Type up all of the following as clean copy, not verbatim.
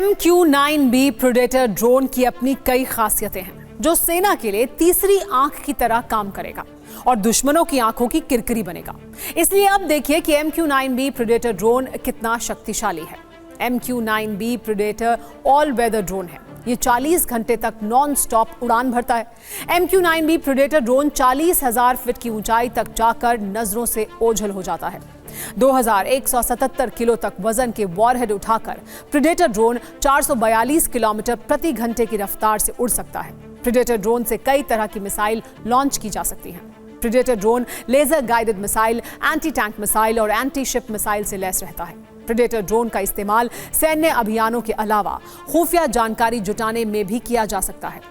MQ-9B predator drone की अपनी कई खासियतें हैं जो सेना के लिए तीसरी आंख की तरह काम करेगा और दुश्मनों की आंखों की किरकिरी बनेगा। इसलिए अब देखिए कि MQ-9B प्रेडेटर ड्रोन कितना शक्तिशाली है। MQ-9B predator all weather drone है। ये 40 घंटे तक नॉन स्टॉप उड़ान भरता है। MQ-9B प्रेडेटर ड्रोन 40,000 फीट की ऊंचाई तक जाकर नजरों से ओझल हो जाता है। 2177 किलो तक वजन के वॉरहेड उठाकर प्रेडेटर ड्रोन 442 किलोमीटर प्रति घंटे की रफ्तार से उड़ सकता है। प्रेडेटर ड्रोन से कई तरह की मिसाइल लॉन्च की जा सकती हैं। Predator drone laser guided missile, anti tank missile और एंटी शिप मिसाइल से लैस रहता है। प्रेडेटर ड्रोन का इस्तेमाल सैन्य अभियानों के अलावा खुफिया जानकारी जुटाने में भी किया जा सकता है।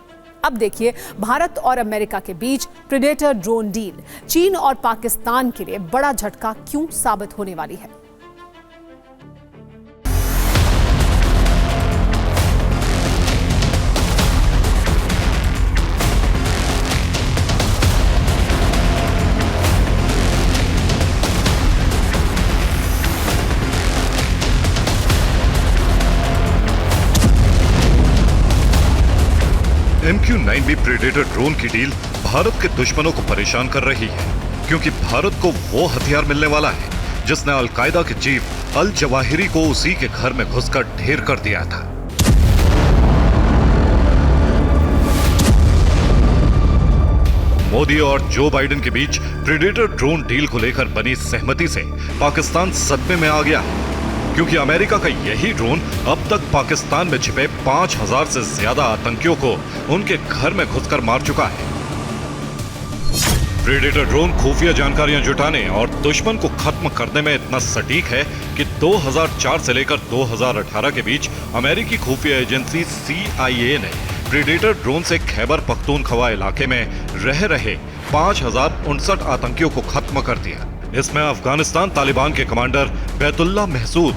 अब देखिए भारत और अमेरिका के बीच प्रेडेटर ड्रोन डील चीन और पाकिस्तान के लिए बड़ा झटका क्यों साबित होने वाली है। MQ-9B प्रेडेटर ड्रोन की डील भारत के दुश्मनों को परेशान कर रही है, क्योंकि भारत को वो हथियार मिलने वाला है जिसने अल-कायदा के चीफ अल जवाहिरी को उसी के घर में घुसकर ढेर कर दिया था। मोदी और जो बाइडेन के बीच प्रेडेटर ड्रोन डील को लेकर बनी सहमति से पाकिस्तान सदमे में आ गया है, क्योंकि अमेरिका का यही ड्रोन अब तक पाकिस्तान में छिपे 5000 से ज्यादा आतंकियों को उनके घर में घुसकर मार चुका है। प्रेडेटर ड्रोन खुफिया जानकारियां जुटाने और दुश्मन को खत्म करने में इतना सटीक है कि 2004 से लेकर 2018 के बीच अमेरिकी खुफिया एजेंसी CIA ने प्रेडेटर ड्रोन से खैबर पख्तूनख्वा इलाके में रह रहे 5059 आतंकियों को खत्म कर दिया। इसमें अफगानिस्तान तालिबान के कमांडर बैतुल्लाह महसूद,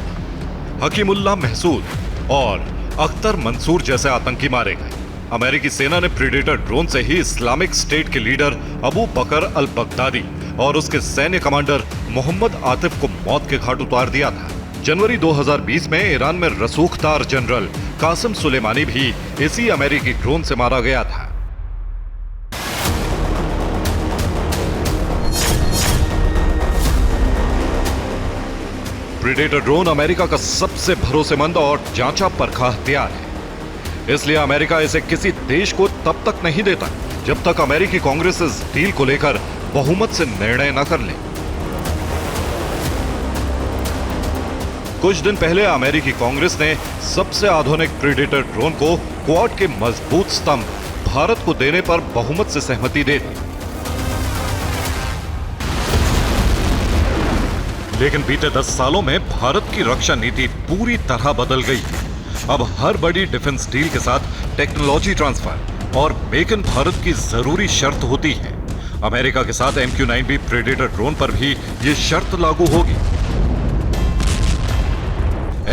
हकीमुल्लाह महसूद और अख्तर मंसूर जैसे आतंकी मारे गए। अमेरिकी सेना ने प्रेडेटर ड्रोन से ही इस्लामिक स्टेट के लीडर अबू बकर अल बगदादी और उसके सैन्य कमांडर मोहम्मद आतिफ को मौत के घाट उतार दिया था। जनवरी 2020 में ईरान में रसूखदार जनरल कासिम सुलेमानी भी इसी अमेरिकी ड्रोन से मारा गया था। प्रेडेटर ड्रोन अमेरिका का सबसे भरोसेमंद और जांचा परखा हथियार है, इसलिए अमेरिका इसे किसी देश को तब तक नहीं देता जब तक अमेरिकी कांग्रेस इस डील को लेकर बहुमत से निर्णय न कर ले। कुछ दिन पहले अमेरिकी कांग्रेस ने सबसे आधुनिक प्रेडेटर ड्रोन को क्वाड के मजबूत स्तंभ भारत को देने पर बहुमत से सहमति दे दी। लेकिन बीते 10 सालों में भारत की रक्षा नीति पूरी तरह बदल गई है। अब हर बड़ी डिफेंस डील के साथ टेक्नोलॉजी ट्रांसफर और मेक इन भारत की जरूरी शर्त होती है। अमेरिका के साथ MQ-9B प्रेडेटर ड्रोन पर भी ये शर्त लागू होगी।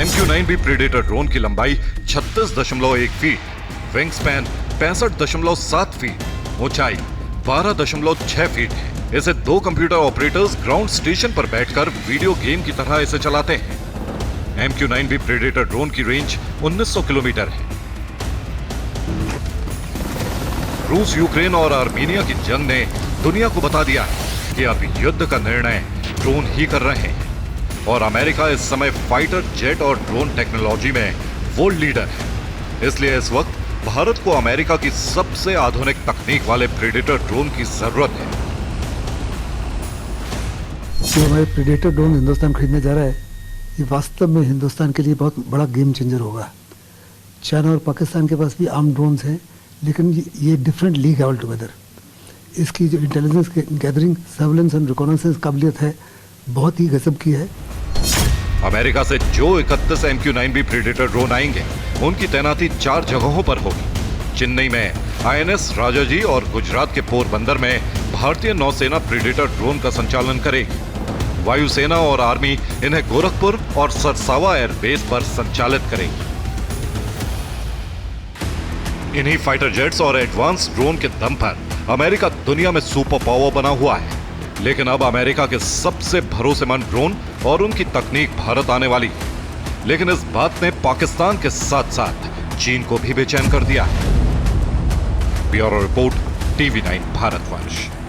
MQ-9B प्रेडेटर ड्रोन की लंबाई 36.1 फीट, विंग स्पैन 65.7 फीट, ऊंचाई 12.6 फीट है। इसे 2 कंप्यूटर ऑपरेटर्स ग्राउंड स्टेशन पर बैठकर वीडियो गेम की तरह इसे चलाते हैं। MQ-9B प्रेडेटर ड्रोन की रेंज 1900 किलोमीटर है। रूस, यूक्रेन और आर्मीनिया की जंग ने दुनिया को बता दिया है कि अब युद्ध का निर्णय ड्रोन ही कर रहे हैं और अमेरिका इस समय फाइटर जेट और ड्रोन टेक्नोलॉजी में वर्ल्ड लीडर है। इसलिए इस वक्त भारत को अमेरिका की सबसे आधुनिक तकनीक वाले प्रेडेटर ड्रोन की जरूरत है। जो हमारे प्रेडेटर ड्रोन हिंदुस्तान खरीदने जा रहा है, ये वास्तव में हिंदुस्तान के लिए बहुत बड़ा गेम चेंजर होगा। चाइना और पाकिस्तान के पास भी आर्म ड्रोन्स हैं, लेकिन ये डिफरेंट लीग है ऑल टुगेदर। इसकी जो intelligence gathering, surveillance and reconnaissance काबिलियत है, बहुत ही गजब की है। अमेरिका से जो 31 MQ-9B प्रेडेटर ड्रोन आएंगे, उनकी तैनाती 4 जगहों पर होगी। चेन्नई में INS राजाजी और गुजरात के पोरबंदर में भारतीय नौसेना प्रेडेटर ड्रोन का संचालन करेगी। वायुसेना और आर्मी इन्हें गोरखपुर और सरसावा एयरबेस पर संचालित करेगी। इन्हीं फाइटर जेट्स और एडवांस ड्रोन के दम पर अमेरिका दुनिया में सुपर पावर बना हुआ है। लेकिन अब अमेरिका के सबसे भरोसेमंद ड्रोन और उनकी तकनीक भारत आने वाली है। लेकिन इस बात ने पाकिस्तान के साथ साथ चीन को भी बेचैन कर दिया। Bureau report, TV9 भारतवंश।